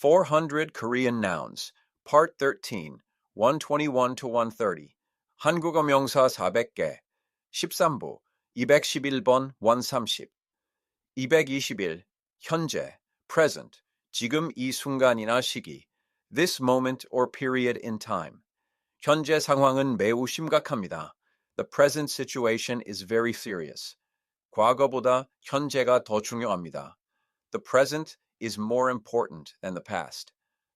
400 Korean nouns. Part 13, 121 to 130. 한국어 명사 400개. 13부, 211번 130. 221. 현재, present. 지금 이 순간이나 시기. This moment or period in time. 현재 상황은 매우 심각합니다. The present situation is very serious. 과거보다 현재가 더 중요합니다. The present is more important than the past.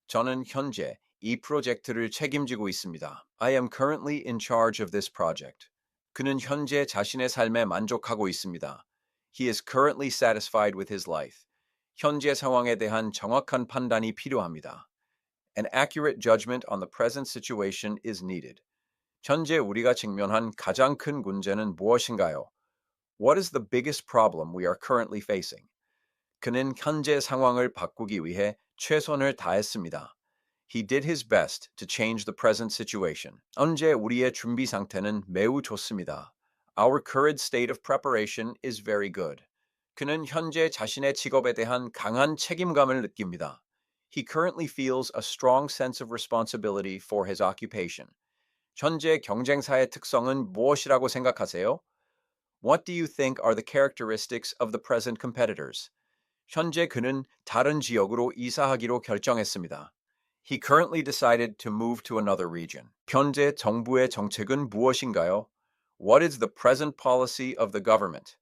저는 현재 이 프로젝트를 책임지고 있습니다. I am currently in charge of this project. 그는 현재 자신의 삶에 만족하고 있습니다. He is currently satisfied with his life. 현재 상황에 대한 정확한 판단이 필요합니다. An accurate judgment on the present situation is needed. 현재 우리가 직면한 가장 큰 문제는 무엇인가요? What is the biggest problem we are currently facing? 그는 현재 상황을 바꾸기 위해 최선을 다했습니다. He did his best to change the present situation. 현재 우리의 준비 상태는 매우 좋습니다. Our current state of preparation is very good. 그는 현재 자신의 직업에 대한 강한 책임감을 느낍니다. He currently feels a strong sense of responsibility for his occupation. 현재 경쟁사의 특성은 무엇이라고 생각하세요? What do you think are the characteristics of the present competitors? 현재 그는 다른 지역으로 이사하기로 결정했습니다. He currently decided to move to another region. 현재 정부의 정책은 무엇인가요? What is the present policy of the government?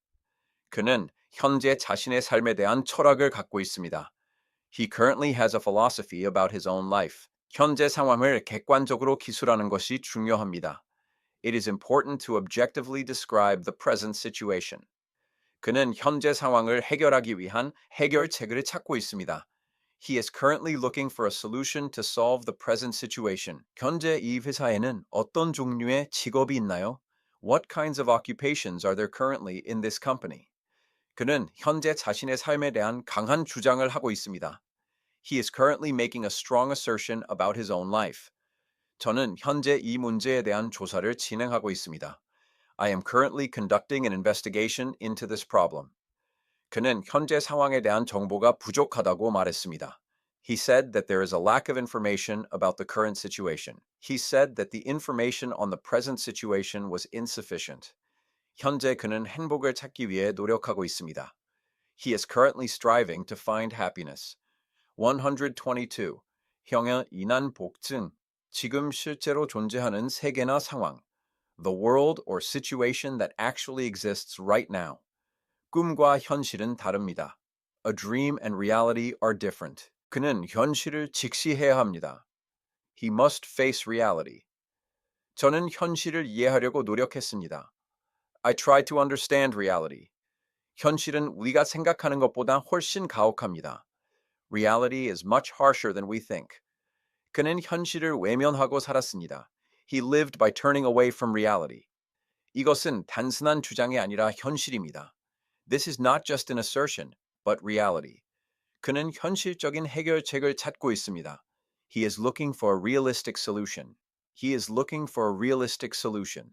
그는 현재 자신의 삶에 대한 철학을 갖고 있습니다. He currently has a philosophy about his own life. 현재 상황을 객관적으로 기술하는 것이 중요합니다. It is important to objectively describe the present situation. 그는 현재 상황을 해결하기 위한 해결책을 찾고 있습니다. He is currently looking for a solution to solve the present situation. 현재 이 회사에는 어떤 종류의 직업이 있나요? What kinds of occupations are there currently in this company? 그는 현재 자신의 삶에 대한 강한 주장을 하고 있습니다. He is currently making a strong assertion about his own life. 저는 현재 이 문제에 대한 조사를 진행하고 있습니다. I am currently conducting an investigation into this problem. 그는 현재 상황에 대한 정보가 부족하다고 말했습니다. He said that there is a lack of information about the current situation. He said that the information on the present situation was insufficient. 현재 그는 행복을 찾기 위해 노력하고 있습니다. He is currently striving to find happiness. 122. 형의 인한 복증. 지금 실제로 존재하는 세계나 상황. The world or situation that actually exists right now. 꿈과 현실은 다릅니다. A dream and reality are different. 그는 현실을 직시해야 합니다. He must face reality. 저는 현실을 이해하려고 노력했습니다. I tried to understand reality. 현실은 우리가 생각하는 것보다 훨씬 가혹합니다. Reality is much harsher than we think. 그는 현실을 외면하고 살았습니다. He lived by turning away from reality. 이것은 단순한 주장이 아니라 현실입니다. This is not just an assertion, but reality. 그는 현실적인 해결책을 찾고 있습니다. He is looking for a realistic solution. He is looking for a realistic solution.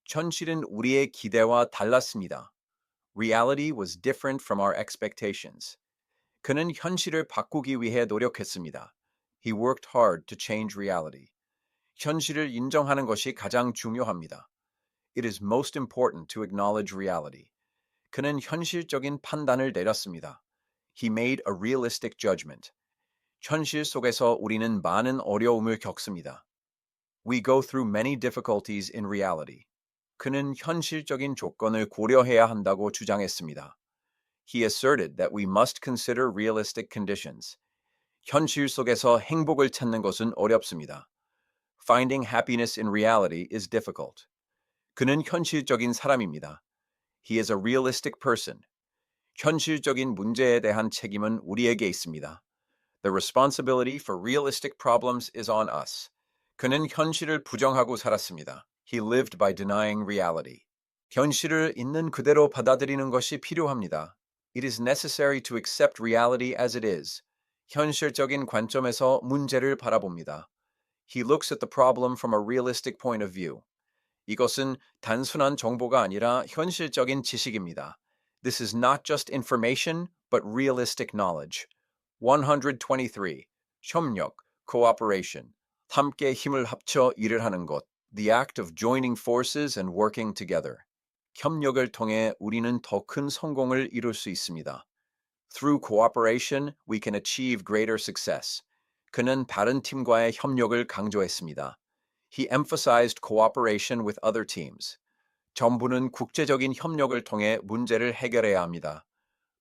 현실은 우리의 기대와 달랐습니다. Reality was different from our expectations. 그는 현실을 바꾸기 위해 노력했습니다. He worked hard to change reality. 현실을 인정하는 것이 가장 중요합니다. It is most important to acknowledge reality. 그는 현실적인 판단을 내렸습니다. He made a realistic judgment. 현실 속에서 우리는 많은 어려움을 겪습니다. We go through many difficulties in reality. 그는 현실적인 조건을 고려해야 한다고 주장했습니다. He asserted that we must consider realistic conditions. 현실 속에서 행복을 찾는 것은 어렵습니다. Finding happiness in reality is difficult. 그는 현실적인 사람입니다. He is a realistic person. 현실적인 문제에 대한 책임은 우리에게 있습니다. The responsibility for realistic problems is on us. 그는 현실을 부정하고 살았습니다. He lived by denying reality. 현실을 있는 그대로 받아들이는 것이 필요합니다. It is necessary to accept reality as it is. 현실적인 관점에서 문제를 바라봅니다. He looks at the problem from a realistic point of view. 이것은 단순한 정보가 아니라 현실적인 지식입니다. This is not just information, but realistic knowledge. 123. 협력, cooperation, 함께 힘을 합쳐 일을 하는 것, the act of joining forces and working together. 협력을 통해 우리는 더 큰 성공을 이룰 수 있습니다. Through cooperation, we can achieve greater success. 그는 다른 팀과의 협력을 강조했습니다. He emphasized cooperation with other teams. 정부는 국제적인 협력을 통해 문제를 해결해야 합니다.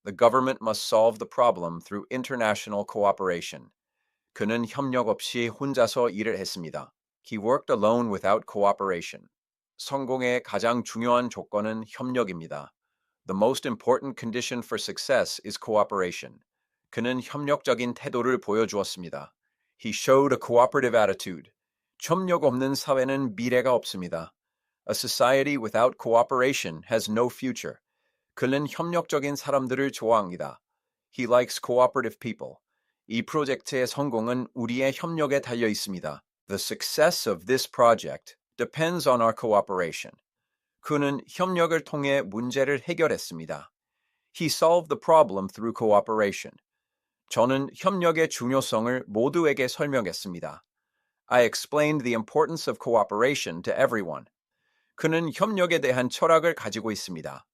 The government must solve the problem through international cooperation. 그는 협력 없이 혼자서 일을 했습니다. He worked alone without cooperation. 성공의 가장 중요한 조건은 협력입니다. The most important condition for success is cooperation. 그는 협력적인 태도를 보여주었습니다. He showed a cooperative attitude. 협력 없는 사회는 미래가 없습니다. A society without cooperation has no future. 그는 협력적인 사람들을 좋아합니다. He likes cooperative people. 이 프로젝트의 성공은 우리의 협력에 달려 있습니다. The success of this project depends on our cooperation. 그는 협력을 통해 문제를 해결했습니다. He solved the problem through cooperation. 저는 협력의 중요성을 모두에게 설명했습니다. I explained the importance of cooperation to everyone. 그는 협력에 대한 철학을 가지고 있습니다.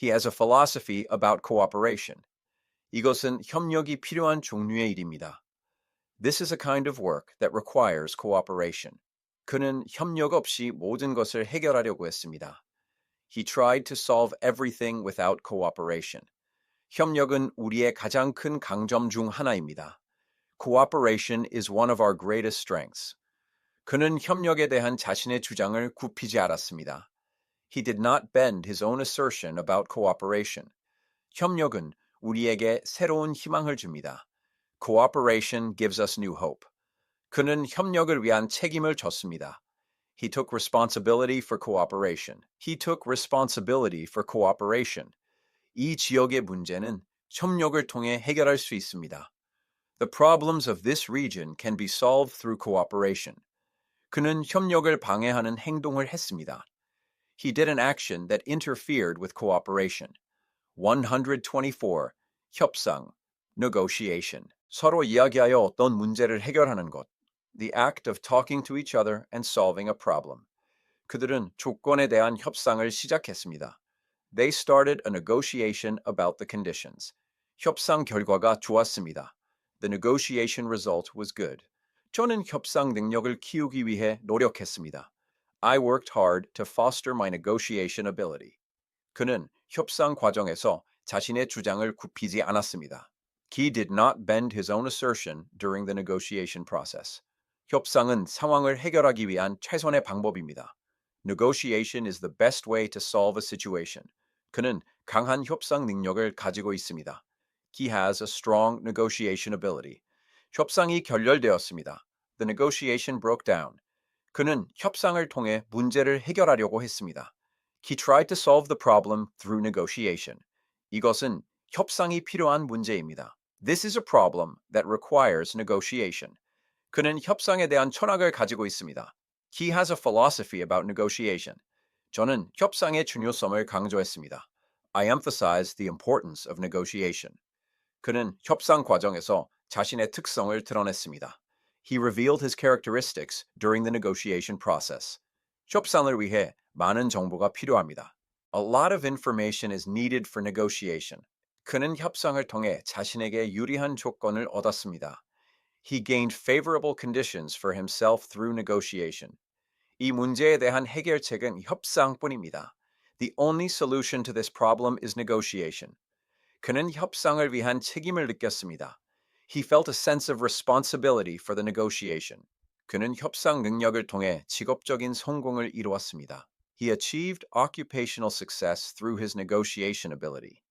He has a philosophy about cooperation. 이것은 협력이 필요한 종류의 일입니다. This is a kind of work that requires cooperation. 그는 협력 없이 모든 것을 해결하려고 했습니다. He tried to solve everything without cooperation. 협력은 우리의 가장 큰 강점 중 하나입니다. Cooperation is one of our greatest strengths. 그는 협력에 대한 자신의 주장을 굽히지 않았습니다. He did not bend his own assertion about cooperation. 협력은 우리에게 새로운 희망을 줍니다. Cooperation gives us new hope. 그는 협력을 위한 책임을 졌습니다. He took responsibility for cooperation. He took responsibility for cooperation. 이 지역의 문제는 협력을 통해 해결할 수 있습니다. The problems of this region can be solved through cooperation. 그는 협력을 방해하는 행동을 했습니다. He did an action that interfered with cooperation. 124. 협상, negotiation. 서로 이야기하여 어떤 문제를 해결하는 것. The act of talking to each other and solving a problem. 그들은 조건에 대한 협상을 시작했습니다. They started a negotiation about the conditions. 협상 결과가 좋았습니다. The negotiation result was good. 저는 협상 능력을 키우기 위해 노력했습니다. I worked hard to foster my negotiation ability. 그는 협상 과정에서 자신의 주장을 굽히지 않았습니다. He did not bend his own assertion during the negotiation process. 협상은 상황을 해결하기 위한 최선의 방법입니다. Negotiation is the best way to solve a situation. 그는 강한 협상 능력을 가지고 있습니다. He has a strong negotiation ability. 협상이 결렬되었습니다. The negotiation broke down. 그는 협상을 통해 문제를 해결하려고 했습니다. He tried to solve the problem through negotiation. 이것은 협상이 필요한 문제입니다. This is a problem that requires negotiation. 그는 협상에 대한 철학을 가지고 있습니다. He has a philosophy about negotiation. 저는 협상의 중요성을 강조했습니다. I emphasized the importance of negotiation. 그는 협상 과정에서 자신의 특성을 드러냈습니다. He revealed his characteristics during the negotiation process. 협상을 위해 많은 정보가 필요합니다. A lot of information is needed for negotiation. 그는 협상을 통해 자신에게 유리한 조건을 얻었습니다. He gained favorable conditions for himself through negotiation. 이 문제에 대한 해결책은 협상뿐입니다. The only solution to this problem is negotiation. 그는 협상을 위한 책임을 느꼈습니다. He felt a sense of responsibility for the negotiation. 그는 협상 능력을 통해 직업적인 성공을 이루었습니다. He achieved occupational success through his negotiation ability.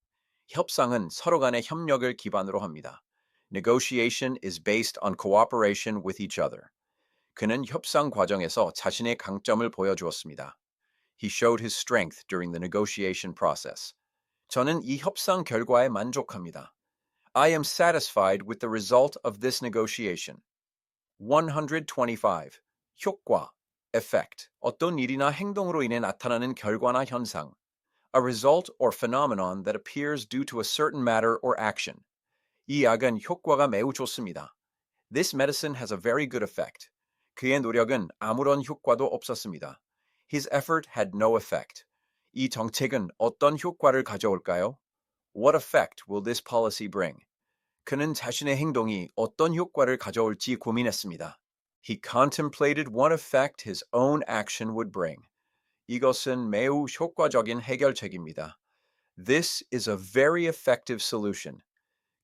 협상은 서로 간의 협력을 기반으로 합니다. Negotiation is based on cooperation with each other. 그는 협상 과정에서 자신의 강점을 보여주었습니다. He showed his strength during the negotiation process. 저는 이 협상 결과에 만족합니다. I am satisfied with the result of this negotiation. 125. 효과, effect. 어떤 일이나 행동으로 인해 나타나는 결과나 현상. A result or phenomenon that appears due to a certain matter or action. 이 약은 효과가 매우 좋습니다. This medicine has a very good effect. 그의 노력은 아무런 효과도 없었습니다. His effort had no effect. 이 정책은 어떤 효과를 가져올까요? What effect will this policy bring? 그는 자신의 행동이 어떤 효과를 가져올지 고민했습니다. He contemplated what effect his own action would bring. 이것은 매우 효과적인 해결책입니다. This is a very effective solution.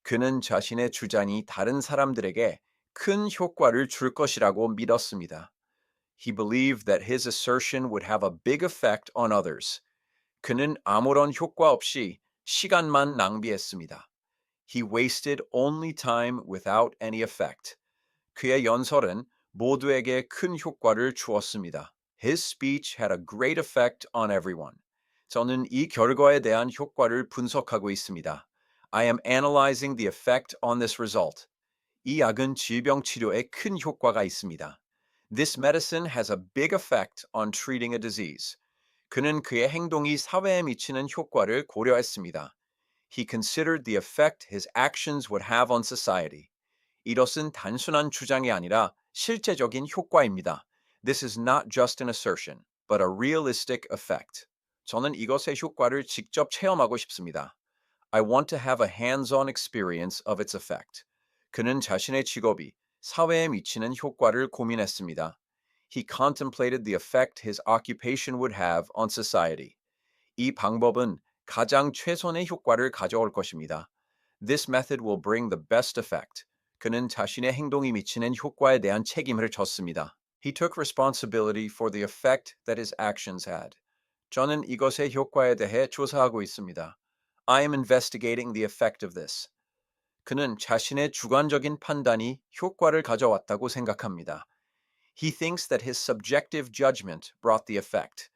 그는 자신의 주장이 다른 사람들에게 큰 효과를 줄 것이라고 믿었습니다. He believed that his assertion would have a big effect on others. 그는 아무런 효과 없이 시간만 낭비했습니다. He wasted only time without any effect. 그의 연설은 모두에게 큰 효과를 주었습니다. His speech had a great effect on everyone. 저는 이 결과에 대한 효과를 분석하고 있습니다. I am analyzing the effect on this result. 이 약은 질병 치료에 큰 효과가 있습니다. This medicine has a big effect on treating a disease. 그는 그의 행동이 사회에 미치는 효과를 고려했습니다. He considered the effect his actions would have on society. 이것은 단순한 주장이 아니라 실제적인 효과입니다. This is not just an assertion, but a realistic effect. 저는 이것의 효과를 직접 체험하고 싶습니다. I want to have a hands-on experience of its effect. 그는 자신의 직업이 사회에 미치는 효과를 고민했습니다. He contemplated the effect his occupation would have on society. 이 방법은 가장 최선의 효과를 가져올 것입니다. This method will bring the best effect. 그는 자신의 행동이 미치는 효과에 대한 책임을 졌습니다. He took responsibility for the effect that his actions had. 저는 이것의 효과에 대해 조사하고 있습니다. I am investigating the effect of this. 그는 자신의 주관적인 판단이 효과를 가져왔다고 생각합니다. He thinks that his subjective judgment brought the effect.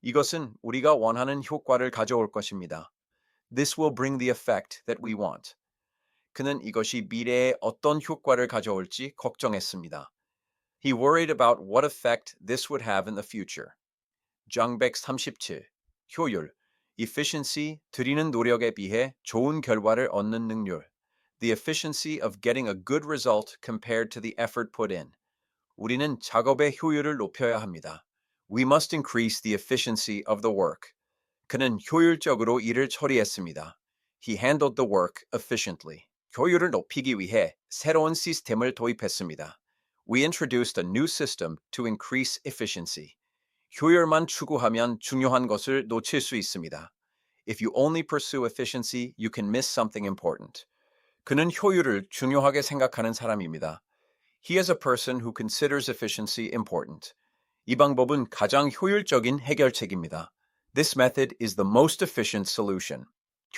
이것은 우리가 원하는 효과를 가져올 것입니다. This will bring the effect that we want. 그는 이것이 미래에 어떤 효과를 가져올지 걱정했습니다. He worried about what effect this would have in the future. 장백 37. 효율, efficiency, 들이는 노력에 비해 좋은 결과를 얻는 능률. The efficiency of getting a good result compared to the effort put in. 우리는 작업의 효율을 높여야 합니다. We must increase the efficiency of the work. 그는 효율적으로 일을 처리했습니다. He handled the work efficiently. 효율을 높이기 위해 새로운 시스템을 도입했습니다. We introduced a new system to increase efficiency. 효율만 추구하면 중요한 것을 놓칠 수 있습니다. If you only pursue efficiency, you can miss something important. 그는 효율을 중요하게 생각하는 사람입니다. He is a person who considers efficiency important. 이 방법은 가장 효율적인 해결책입니다. This method is the most efficient solution.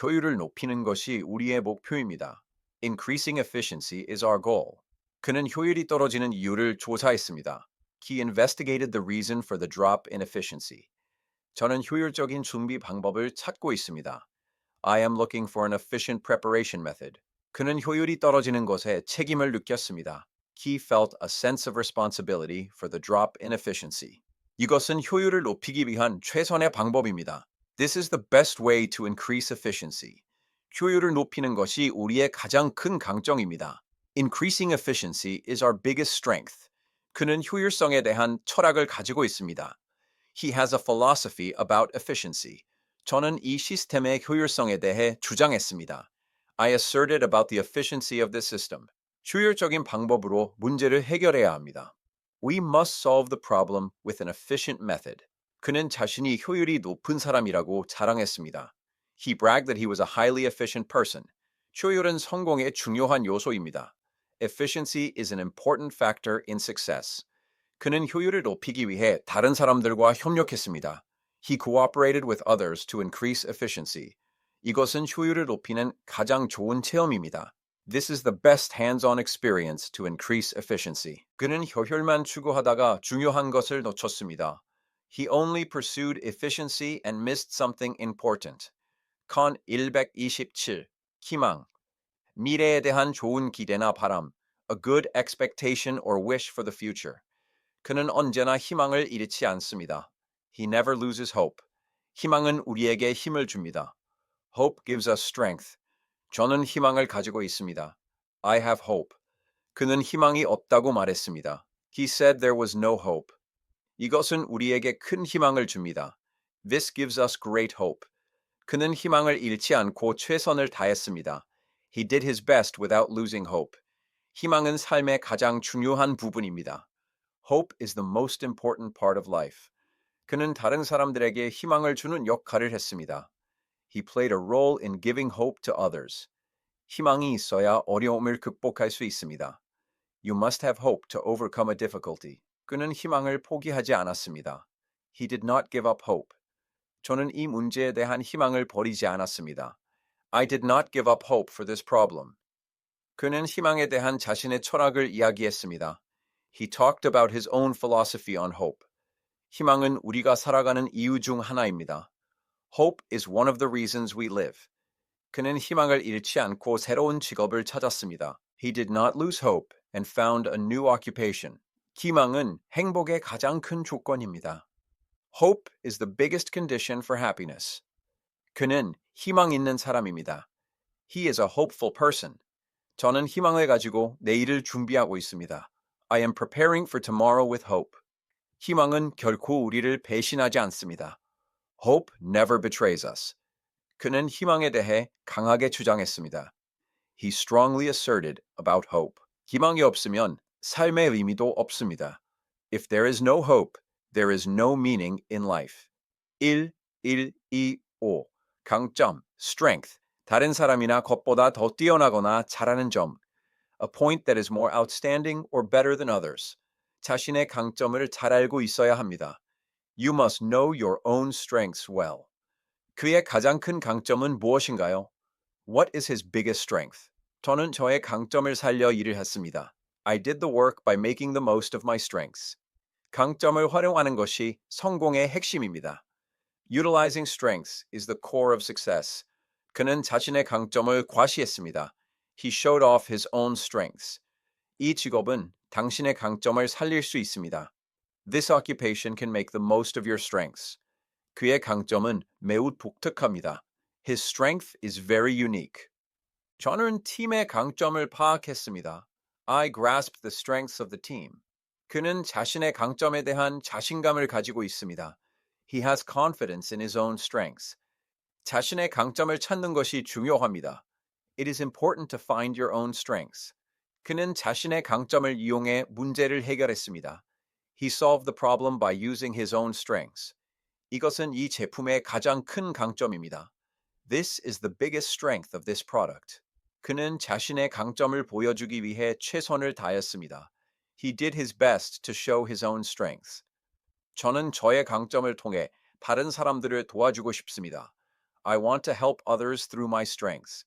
효율을 높이는 것이 우리의 목표입니다. Increasing efficiency is our goal. 그는 효율이 떨어지는 이유를 조사했습니다. He investigated the reason for the drop in efficiency. 저는 효율적인 준비 방법을 찾고 있습니다. I am looking for an efficient preparation method. 그는 효율이 떨어지는 것에 책임을 느꼈습니다. He felt a sense of responsibility for the drop in efficiency. 이것은 효율을 높이기 위한 최선의 방법입니다. This is the best way to increase efficiency. 효율을 높이는 것이 우리의 가장 큰 강점입니다. Increasing efficiency is our biggest strength. 그는 효율성에 대한 철학을 가지고 있습니다. He has a philosophy about efficiency. 저는 이 시스템의 효율성에 대해 주장했습니다. I asserted about the efficiency of this system. 효율적인 방법으로 문제를 해결해야 합니다. We must solve the problem with an efficient method. 그는 자신이 효율이 높은 사람이라고 자랑했습니다. He bragged that he was a highly efficient person. 효율은 성공의 중요한 요소입니다. Efficiency is an important factor in success. 그는 효율을 높이기 위해 다른 사람들과 협력했습니다. He cooperated with others to increase efficiency. 이것은 효율을 높이는 가장 좋은 체험입니다. This is the best hands-on experience to increase efficiency. 그는 효율만 추구하다가 중요한 것을 놓쳤습니다. He only pursued efficiency and missed something important. 컨 127. 희망. 미래에 대한 좋은 기대나 바람. A good expectation or wish for the future. 그는 언제나 희망을 잃지 않습니다. He never loses hope. 희망은 우리에게 힘을 줍니다. Hope gives us strength. 저는 희망을 가지고 있습니다. I have hope. 그는 희망이 없다고 말했습니다. He said there was no hope. 이것은 우리에게 큰 희망을 줍니다. This gives us great hope. 그는 희망을 잃지 않고 최선을 다했습니다. He did his best without losing hope. 희망은 삶의 가장 중요한 부분입니다. Hope is the most important part of life. 그는 다른 사람들에게 희망을 주는 역할을 했습니다. He played a role in giving hope to others. 희망이 있어야 어려움을 극복할 수 있습니다. You must have hope to overcome a difficulty. 그는 희망을 포기하지 않았습니다. He did not give up hope. 저는 이 문제에 대한 희망을 버리지 않았습니다. I did not give up hope for this problem. 그는 희망에 대한 자신의 철학을 이야기했습니다. He talked about his own philosophy on hope. 희망은 우리가 살아가는 이유 중 하나입니다. Hope is one of the reasons we live. 그는 희망을 잃지 않고 새로운 직업을 찾았습니다. He did not lose hope and found a new occupation. 희망은 행복의 가장 큰 조건입니다. Hope is the biggest condition for happiness. 그는 희망 있는 사람입니다. He is a hopeful person. 저는 희망을 가지고 내일을 준비하고 있습니다. I am preparing for tomorrow with hope. 희망은 결코 우리를 배신하지 않습니다. Hope never betrays us. 그는 희망에 대해 강하게 주장했습니다. He strongly asserted about hope. 희망이 없으면 삶의 의미도 없습니다. If there is no hope, there is no meaning in life. 1, 1, 2, 5. 강점, strength. 다른 사람이나 것보다 더 뛰어나거나 잘하는 점. A point that is more outstanding or better than others. 자신의 강점을 잘 알고 있어야 합니다. You must know your own strengths well. 그의 가장 큰 강점은 무엇인가요? What is his biggest strength? 저는 저의 강점을 살려 일을 했습니다. I did the work by making the most of my strengths. 강점을 활용하는 것이 성공의 핵심입니다. Utilizing strengths is the core of success. 그는 자신의 강점을 과시했습니다. He showed off his own strengths. 이 직업은 당신의 강점을 살릴 수 있습니다. This occupation can make the most of your strengths. 그의 강점은 매우 독특합니다. His strength is very unique. 저는 팀의 강점을 파악했습니다. I grasped the strengths of the team. 그는 자신의 강점에 대한 자신감을 가지고 있습니다. He has confidence in his own strengths. 자신의 강점을 찾는 것이 중요합니다. It is important to find your own strengths. 그는 자신의 강점을 이용해 문제를 해결했습니다. He solved the problem by using his own strengths. 이것은 이 제품의 가장 큰 강점입니다. This is the biggest strength of this product. 그는 자신의 강점을 보여주기 위해 최선을 다했습니다. He did his best to show his own strengths. 저는 저의 강점을 통해 다른 사람들을 도와주고 싶습니다. I want to help others through my strengths.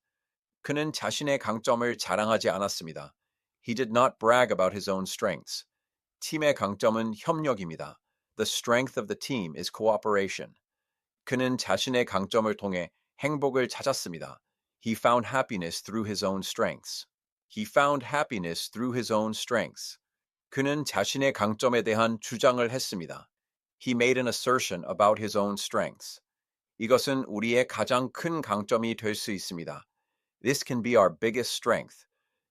그는 자신의 강점을 자랑하지 않았습니다. He did not brag about his own strengths. 팀의 강점은 협력입니다. The strength of the team is cooperation. 그는 자신의 강점을 통해 행복을 찾았습니다. He found happiness through his own strengths. He found happiness through his own strengths. 그는 자신의 강점에 대한 주장을 했습니다. He made an assertion about his own strengths. 이것은 우리의 가장 큰 강점이 될 수 있습니다. This can be our biggest strength.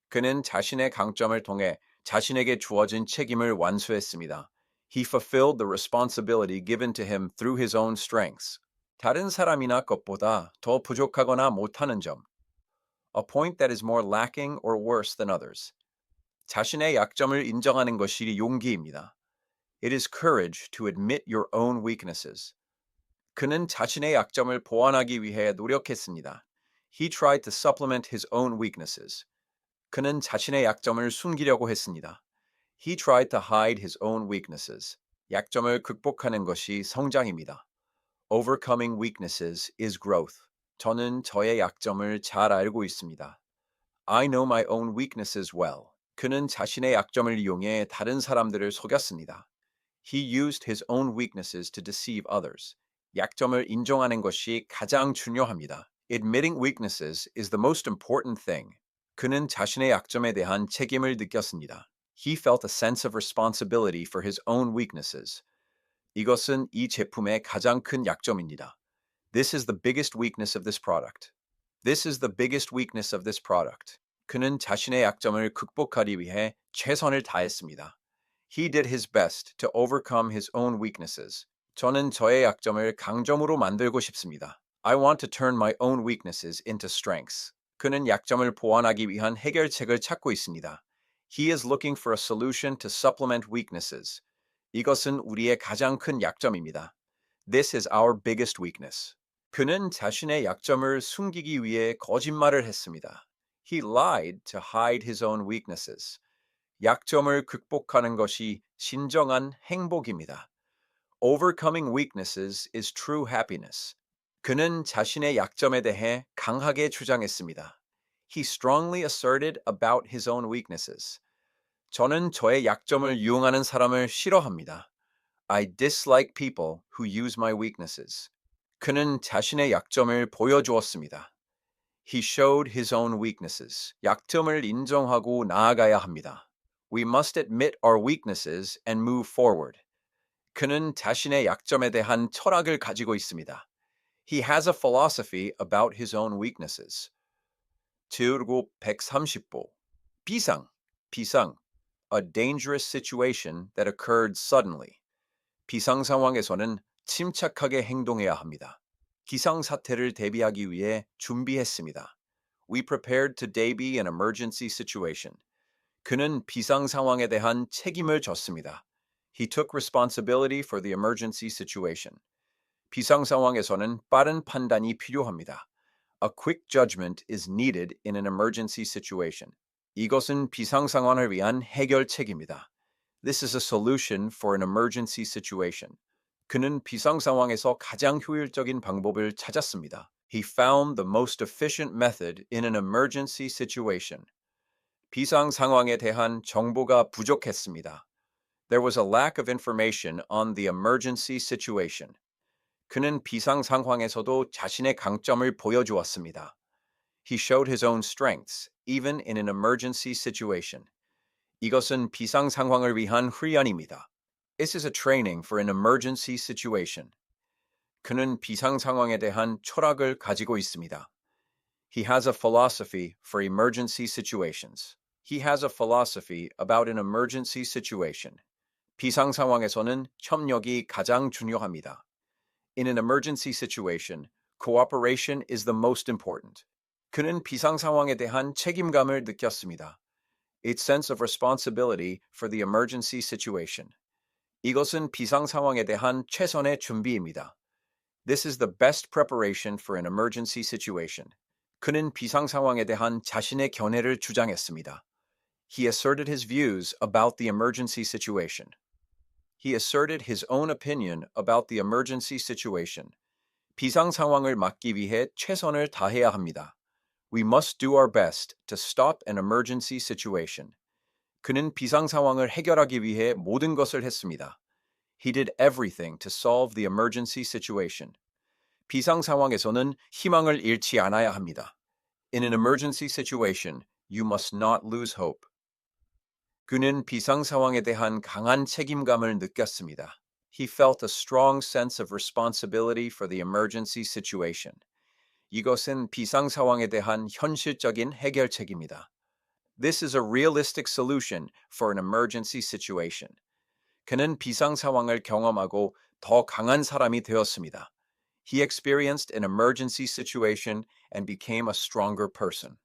그는 자신의 강점을 통해 자신에게 주어진 책임을 완수했습니다. He fulfilled the responsibility given to him through his own strengths. 다른 사람이나 것보다 더 부족하거나 못하는 점. A point that is more lacking or worse than others. 자신의 약점을 인정하는 것이 용기입니다. It is courage to admit your own weaknesses. 그는 자신의 약점을 보완하기 위해 노력했습니다. He tried to supplement his own weaknesses. 그는 자신의 약점을 숨기려고 했습니다. He tried to hide his own weaknesses. 약점을 극복하는 것이 성장입니다. Overcoming weaknesses is growth. 저는 저의 약점을 잘 알고 있습니다. I know my own weaknesses well. 그는 자신의 약점을 이용해 다른 사람들을 속였습니다. He used his own weaknesses to deceive others. 약점을 인정하는 것이 가장 중요합니다. Admitting weaknesses is the most important thing. 그는 자신의 약점에 대한 책임을 느꼈습니다. He felt a sense of responsibility for his own weaknesses. 이것은 이 제품의 가장 큰 약점입니다. This is the biggest weakness of this product. This is the biggest weakness of this product. 그는 자신의 약점을 극복하기 위해 최선을 다했습니다. He did his best to overcome his own weaknesses. 저는 저의 약점을 강점으로 만들고 싶습니다. I want to turn my own weaknesses into strengths. 그는 약점을 보완하기 위한 해결책을 찾고 있습니다. He is looking for a solution to supplement weaknesses. 이것은 우리의 가장 큰 약점입니다. This is our biggest weakness. 그는 자신의 약점을 숨기기 위해 거짓말을 했습니다. He lied to hide his own weaknesses. 약점을 극복하는 것이 진정한 행복입니다. Overcoming weaknesses is true happiness. 그는 자신의 약점에 대해 강하게 주장했습니다. He strongly asserted about his own weaknesses. 저는 저의 약점을 이용하는 사람을 싫어합니다. I dislike people who use my weaknesses. 그는 자신의 약점을 보여주었습니다. He showed his own weaknesses. 약점을 인정하고 나아가야 합니다. We must admit our weaknesses and move forward. 그는 자신의 약점에 대한 철학을 가지고 있습니다. He has a philosophy about his own weaknesses. 제곱 130보. 비상. A dangerous situation that occurred suddenly. 비상 상황에서는 침착하게 행동해야 합니다. 기상사태를 대비하기 위해 준비했습니다. We prepared to debut an emergency situation. 그는 비상 상황에 대한 책임을 졌습니다. He took responsibility for the emergency situation. 비상 상황에서는 빠른 판단이 필요합니다. A quick judgment is needed in an emergency situation. 이것은 비상 상황을 위한 해결책입니다. This is a solution for an emergency situation. 그는 비상 상황에서 가장 효율적인 방법을 찾았습니다. He found the most efficient method in an emergency situation. 비상 상황에 대한 정보가 부족했습니다. There was a lack of information on the emergency situation. 그는 비상 상황에서도 자신의 강점을 보여주었습니다. He showed his own strengths, even in an emergency situation. 이것은 비상 상황을 위한 훈련입니다. This is a training for an emergency situation. 그는 비상 상황에 대한 철학을 가지고 있습니다. He has a philosophy for emergency situations. He has a philosophy about an emergency situation. 비상 상황에서는 협력이 가장 중요합니다. In an emergency situation, cooperation is the most important. 그는 비상 상황에 대한 책임감을 느꼈습니다. Its sense of responsibility for the emergency situation. 이것은 비상 상황에 대한 최선의 준비입니다. This is the best preparation for an emergency situation. 그는 비상 상황에 대한 자신의 견해를 주장했습니다. He asserted his views about the emergency situation. He asserted his own opinion about the emergency situation. 비상 상황을 막기 위해 최선을 다해야 합니다. We must do our best to stop an emergency situation. 그는 비상 상황을 해결하기 위해 모든 것을 했습니다. He did everything to solve the emergency situation. 비상 상황에서는 희망을 잃지 않아야 합니다. In an emergency situation, you must not lose hope. 그는 비상 상황에 대한 강한 책임감을 느꼈습니다. He felt a strong sense of responsibility for the emergency situation. 이것은 비상 상황에 대한 현실적인 해결책입니다. This is a realistic solution for an emergency situation. 그는 비상 상황을 경험하고 더 강한 사람이 되었습니다. He experienced an emergency situation and became a stronger person.